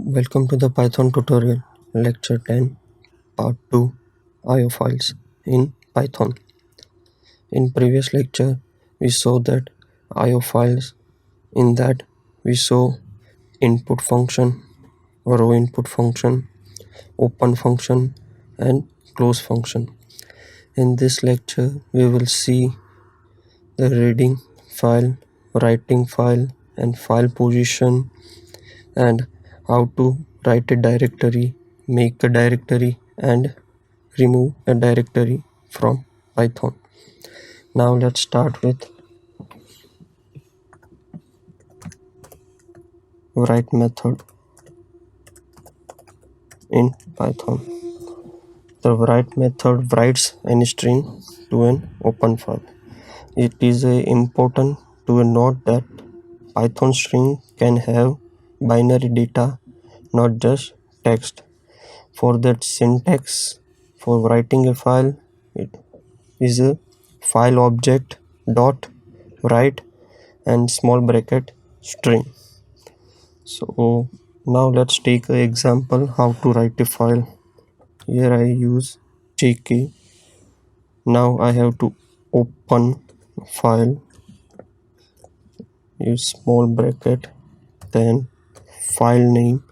Welcome to the Python tutorial, lecture 10, part 2, IO files in Python. In previous lecture, we saw that IO files. In that, we saw input function, row input function, open function, and close function. In this lecture, we will see the reading file, writing file, and file position, and how to write a directory, make a directory, and remove a directory from Python. Now let's start with write method in Python. The write method writes any string to an open file. It is important to note that Python string can have binary data, not just text. For that syntax for writing a file, it is a file object dot write and small bracket string. So now let's take an example how to write a file. Here I use JK. Now I have to open file, use small bracket, then file name,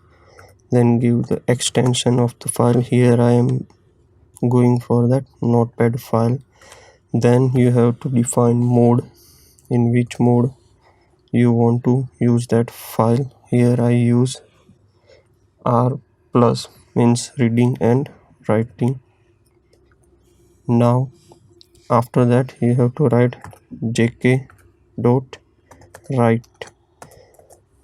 then give the extension of the file. Here I am going for that notepad file. Then you have to define mode, in which mode you want to use that file. Here I use R plus, means reading and writing. Now after that you have to write jk dot write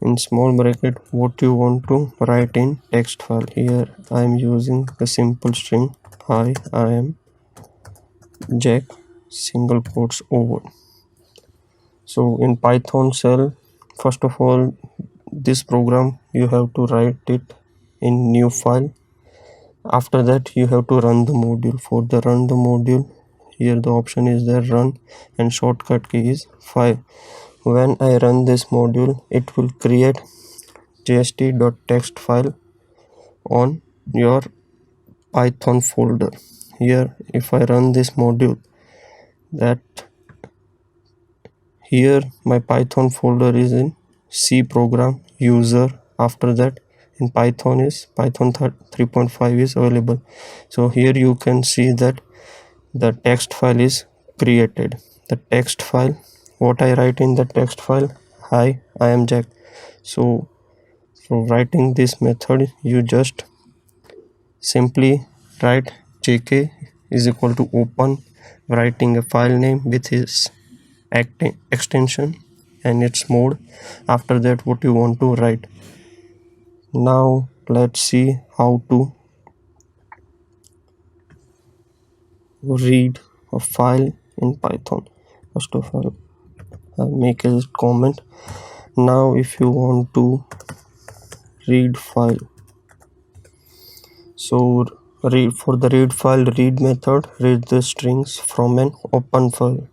in small bracket what you want to write in text file. Here I am using a simple string I am Jack single quotes over. So in Python shell, first of all, this program you have to write it in new file. After that you have to run the module. For the run the module, here the option is there run and shortcut key is 5. When I run this module, it will create jst.txt file on your Python folder. Here if I run this module, that here my Python folder is in C program user. After that in Python is Python 3.5 is available. So here you can see that the text file is created. The text file, what I write in the text file, hi I am Jack. So writing this method, you just simply write jk is equal to open, writing a file name with its extension and its mode. After that what you want to write. Now let's see how to read a file in Python. First of all, I'll make a comment. Now if you want to read file, so for the read file, read method read the strings from an open file.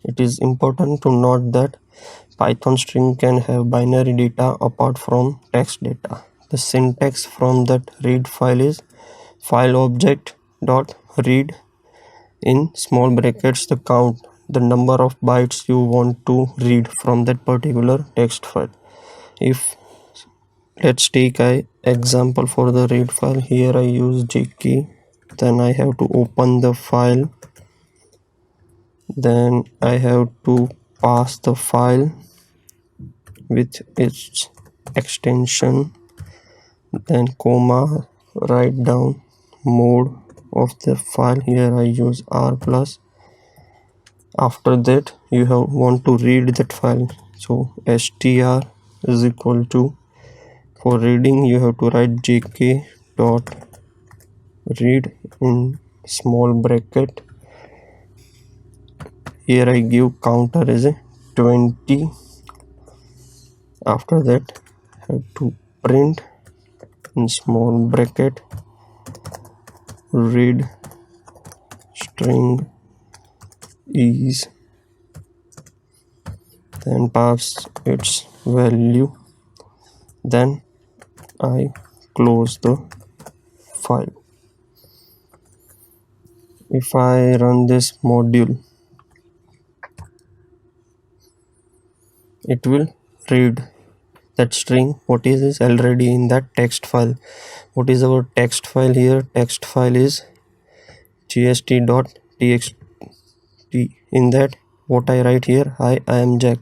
It is important to note that Python string can have binary data apart from text data. The syntax from that read file is file object dot read in small brackets the count, the number of bytes you want to read from that particular text file. If let's take a example for the read file. Here I use jk, then I have to open the file, then I have to pass the file with its extension, then comma, write down mode of the file. Here I use R plus. After that you want to read that file, so str is equal to, for reading you have to write jk dot read in small bracket. Here I give counter as a 20. After that have to print in small bracket read string is, then pass its value, then I close the file. If I run this module, it will read that string. What is already in that text file? What is our text file here? Text file is gst.txt. In that, what I write here, I am Jack.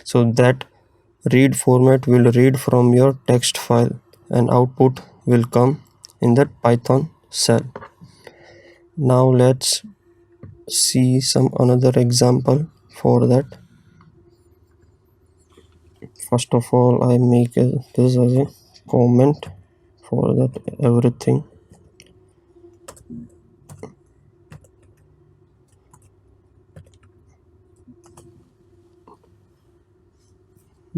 So that read format will read from your text file and output will come in that Python cell. Now let's see some another example for that. First of all, I make this as a comment for that everything.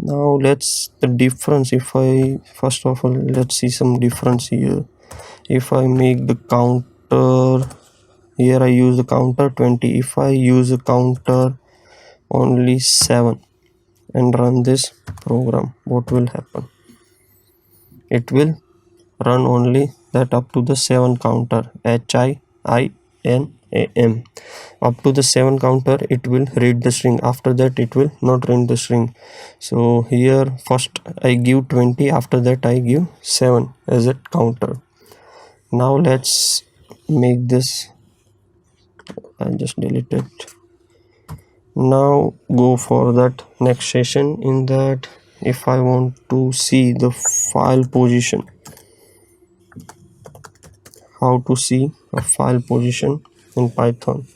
Now let's the difference. If I first of all, let's see some difference here. If I make the counter here, I use the counter 20. If I use a counter only 7 and run this program, what will happen? It will run only that up to the 7 counter, HIINAM. Up to the 7 counter it will read the string. After that it will not read the string. So here first I give 20, after that I give 7 as a counter. Now let's make this, I just delete it. Now go for that next session. In that, if I want to see the file position, how to see a file position in Python.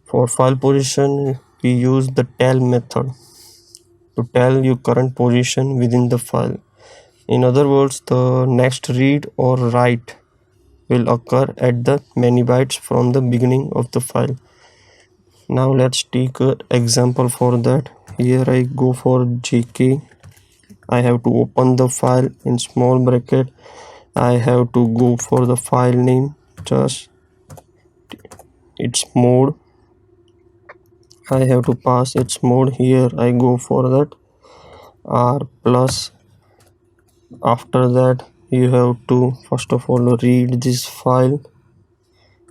For file position, we use the tell method to tell your current position within the file. In other words, the next read or write will occur at the many bytes from the beginning of the file. Now let's take an example for that. Here I go for JK. I have to open the file in small bracket. I have to go for the file name, just its mode. I have to pass its mode. Here I go for that R plus. After that you have to first of all read this file,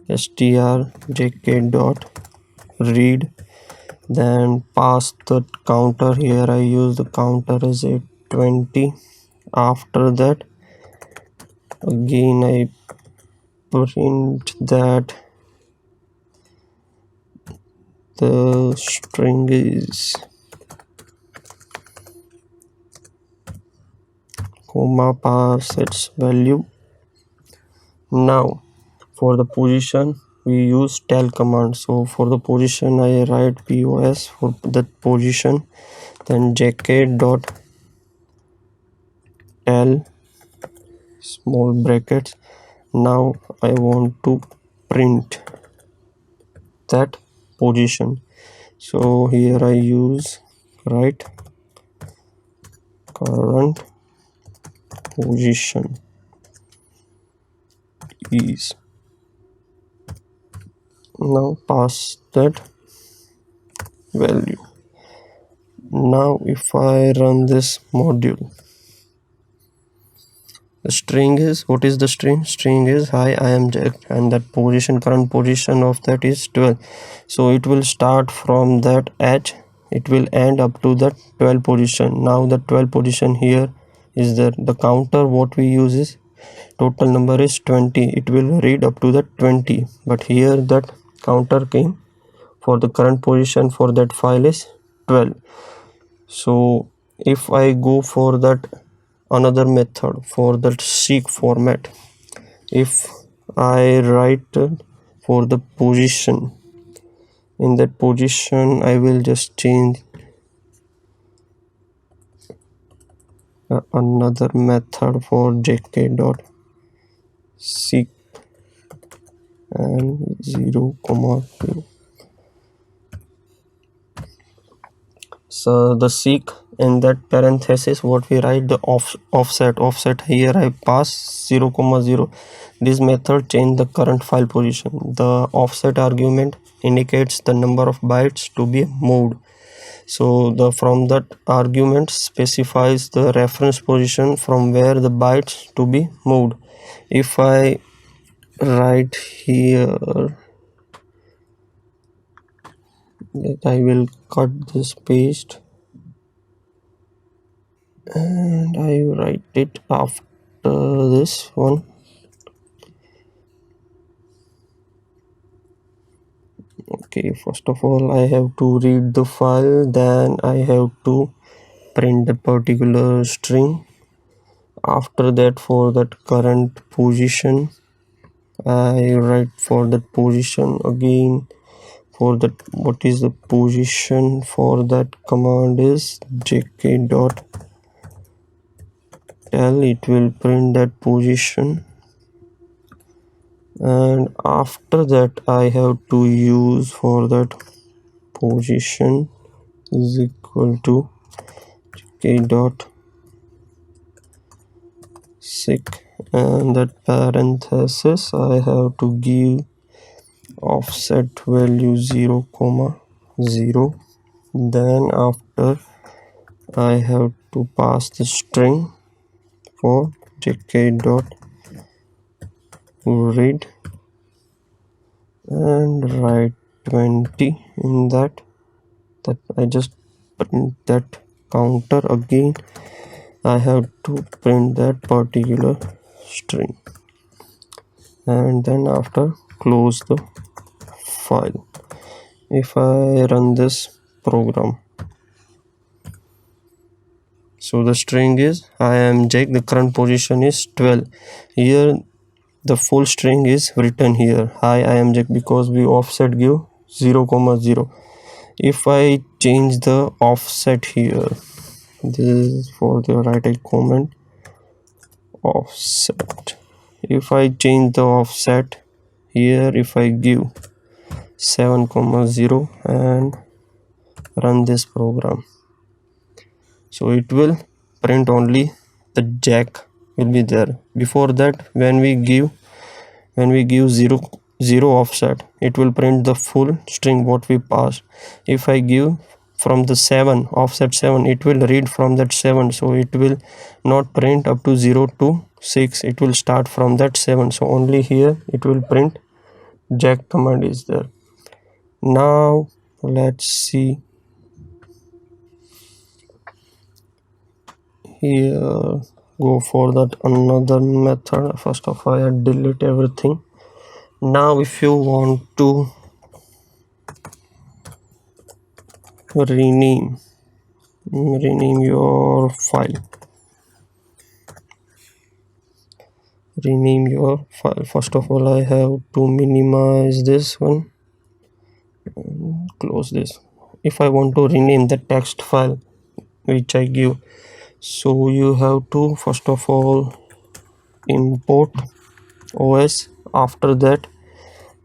strjk.read, then pass the counter. Here I use the counter as a 20. After that again I print that the string is comma, pass its value. Now for the position we use tell command. So for the position I write pos for that position, then jk dot tell small brackets. Now I want to print that position, so here I use write current position is. Now pass that value. Now if I run this module, the string is, what is the string? String is hi, I am Jack, and that position, current position of that is 12. So it will start from that H, it will end up to the 12 position. Now the 12 position here is there. The counter what we use is total number is 20. It will read up to the 20, but here that counter came for the current position for that file is 12. So if I go for that another method for that seek format, if I write for the position, in that position I will just change another method for jk dot seek and 0, 0. So the seek, in that parenthesis what we write the offset here I pass 0, 0. This method change the current file position. The offset argument indicates the number of bytes to be moved. So the from that argument specifies the reference position from where the bytes to be moved. If I write here that I will cut this paste and I write it after this one. Okay, first of all I have to read the file, then I have to print a particular string. After that, for that current position I write for that position again. For that, what is the position for that command is jk dot tell, it will print that position. And after that I have to use for that position is equal to k dot sick, and that parenthesis I have to give offset value 0 comma 0. Then after I have to pass the string for jk dot read and write 20 in that I just print that counter again. I have to print that particular string, and then after close the file. If I run this program, so the string is I am Jack, the current position is 12. Here the full string is written here, hi I am Jack, because we offset give 0 comma 0. If I change the offset here, this is for the write a comment offset. If I change the offset here, if I give 7 comma 0 and run this program, so it will print only the Jack will be there. Before that, when we give 0 offset, it will print the full string what we passed. If I give from the 7 offset 7, it will read from that 7, so it will not print up to 0 to 6, it will start from that 7. So only here it will print Jack command is there. Now let's see here, go for that another method. First of all I delete everything. Now if you want to rename your file, first of all I have to minimize this one, close this. If I want to rename the text file which I give, so you have to first of all import os, after that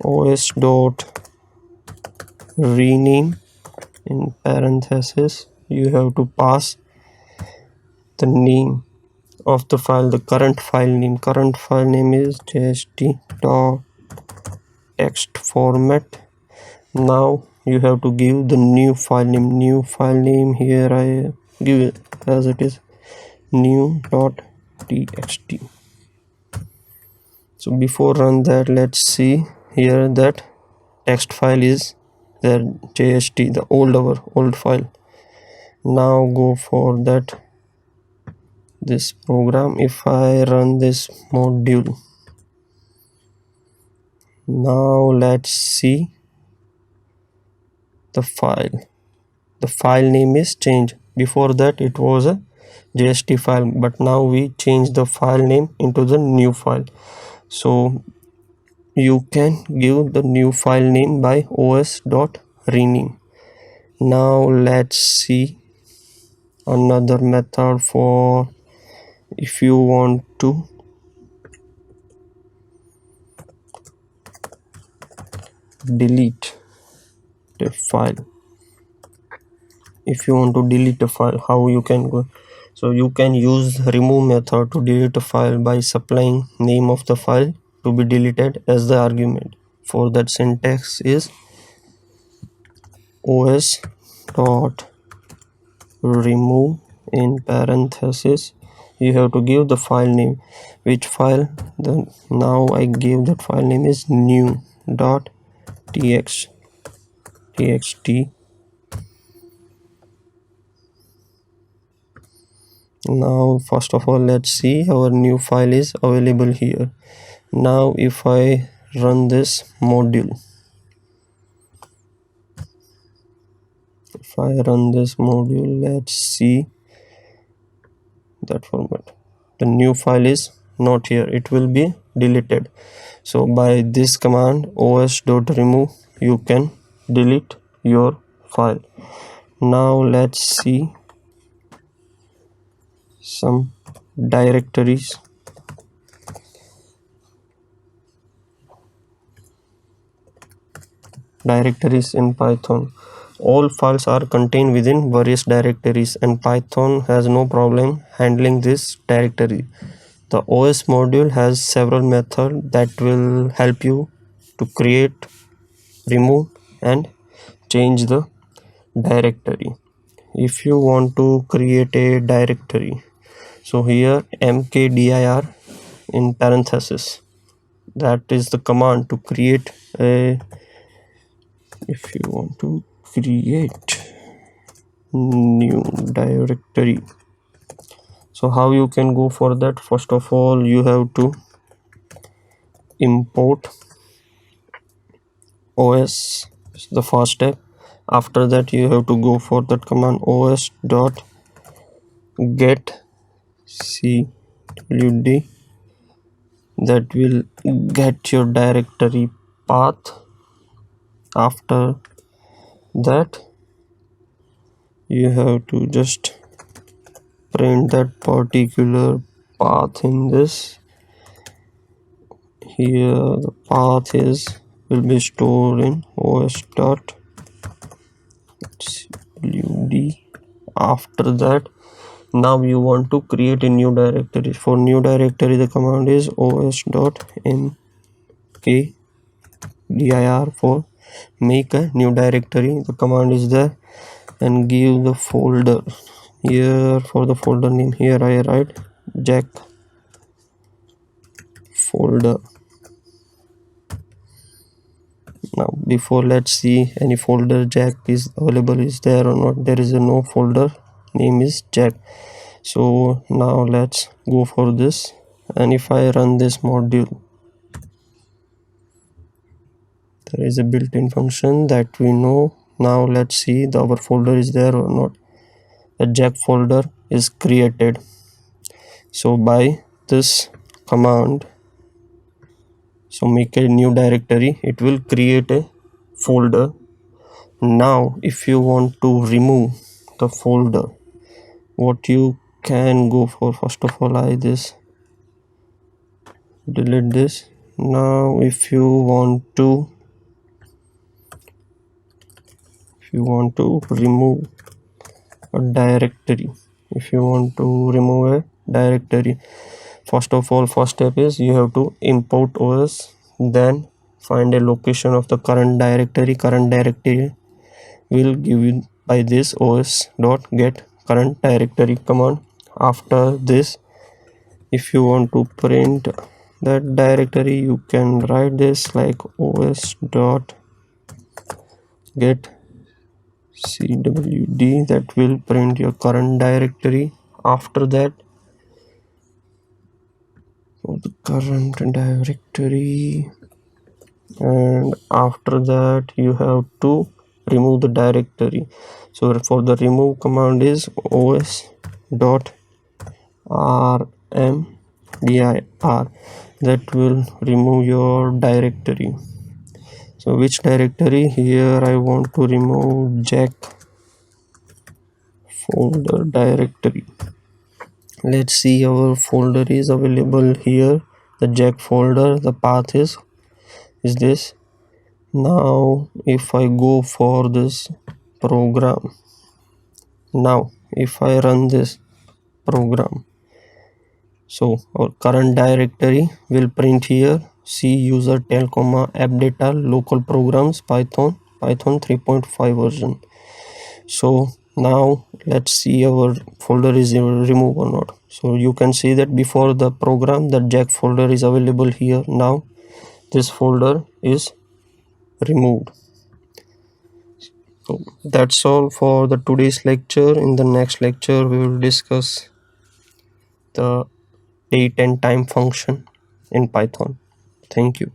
os dot rename, in parenthesis you have to pass the name of the file, the current file name is jst dot text format. Now you have to give the new file name, here I give it as it is new dot txt. So before run that, let's see here that text file is there, jst, the old file. Now go for that this program. If I run this module, now let's see the file name is changed. Before that it was a jst file, but now we change the file name into the new file. So you can give the new file name by os dot rename. Now let's see another method for if you want to delete the file. If you want to delete a file, how you can go? So you can use remove method to delete a file by supplying name of the file to be deleted as the argument. For that syntax is os dot remove in parenthesis. You have to give the file name. Which file? Now I give that file name is new dot txt. Now first of all, let's see our new file is available here. Now if I run this module, let's see that format. The new file is not here, it will be deleted. So by this command os.remove you can delete your file. Now let's see some directories. In Python. All files are contained within various directories, and Python has no problem handling this directory. The OS module has several methods that will help you to create, remove and change the directory. If you want to create a directory, so here mkdir in parenthesis, that is the command to create a, if you want to create new directory. So how you can go for that? First of all, you have to import OS, the first step. After that you have to go for that command os dot get cwd, that will get your directory path. After that you have to just print that particular path in this. Here the path will be stored in os.cwd. After that, now you want to create a new directory. For new directory the command is os.mkdir. For make a new directory the command is there, and give the folder. Here for the folder name, here I write jack folder. Now before, let's see any folder jack is available, is there or not. There is no folder name is jack. So now let's go for this, and if I run this module, there is a built-in function that we know. Now let's see our folder is there or not. A jack folder is created. So by this command, so make a new directory, it will create a folder. Now if you want to remove the folder, what you can go for, first of all I this delete this. Now if you want to remove a directory, first of all, first step is you have to import OS, then find a location of the current directory. Will give you by this os.get current directory command. After this, if you want to print that directory, you can write this like os.get cwd, that will print your current directory. After that, for the current directory, and after that you have to remove the directory. So for the remove command is os.rmdir, that will remove your directory. So which directory? Here I want to remove jack folder directory. Let's see, our folder is available here, the jack folder. The path is this. Now if I go for this program, now if I run this program, so our current directory will print here C user tel app data local programs Python 3.5 version. So now let's see our folder is removed or not. So you can see that before the program, the jack folder is available here. Now this folder is removed. So that's all for the today's lecture. In the next lecture we will discuss the date and time function in Python. Thank you.